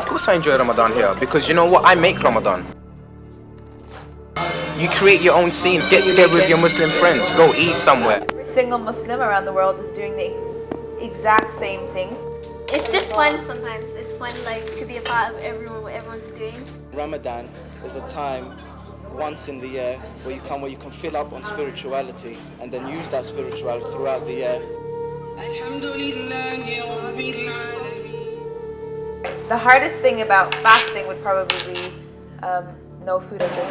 Of course I enjoy Ramadan here, because you know what? I make Ramadan. You create your own scene, get together with your Muslim friends, go eat somewhere. Every single Muslim around the world is doing the exact same thing. It's just fun sometimes. It's fun like to be a part of what everyone's doing. Ramadan is a time once in the year where you can fill up on spirituality and then use that spirituality throughout the year. The hardest thing about fasting would probably be no food or drink.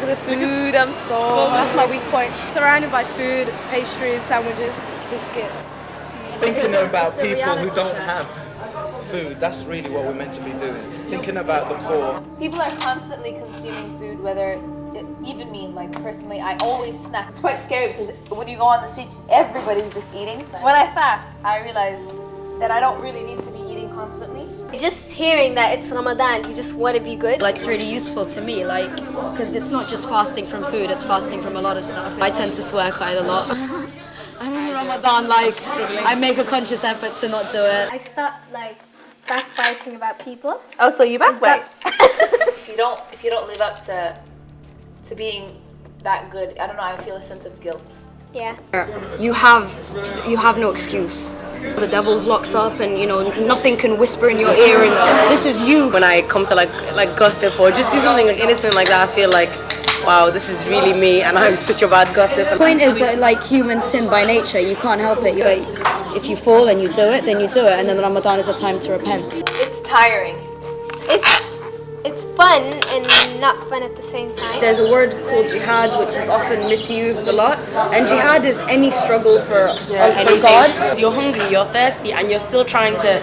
Look at the food, that's my weak point. Surrounded by food, pastries, sandwiches, biscuits. Thinking about people who don't have food, that's really what we're meant to be doing. Thinking about the poor. People are constantly consuming food, even me, like personally, I always snack. It's quite scary because when you go on the streets, everybody's just eating. When I fast, I realize that I don't really need to be eating constantly. Just hearing that it's Ramadan, you just want to be good. Like, it's really useful to me, like, because it's not just fasting from food, it's fasting from a lot of stuff. I tend to swear quite a lot. I'm in Ramadan, like, I make a conscious effort to not do it. I stopped like backbiting about people. Oh, so you backbite? If you don't live up to being that good, I don't know, I feel a sense of guilt. Yeah. You have no excuse. The devil's locked up, and you know nothing can whisper in your ear, and this is you. When I come to like gossip or just do something innocent like that, I feel like, wow, this is really me, and I'm such a bad gossip. The point is that like humans sin by nature, you can't help it. If you fall and you do it, then you do it, and then Ramadan is a time to repent. It's tiring. It's fun and not fun at the same time. There's a word called jihad, which is often misused a lot, and jihad is any struggle for God. You're hungry, you're thirsty, and you're still trying to,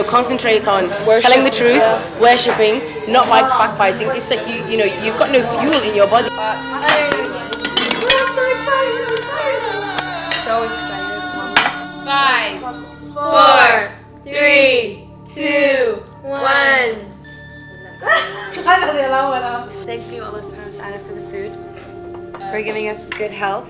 concentrate on telling the truth, worshipping, not like backbiting. It's like you've got no fuel in your body. So excited. 5, 4, 3, 2, 1. Thank you, Allah subhanahu wa ta'ala, for the food, for giving us good health,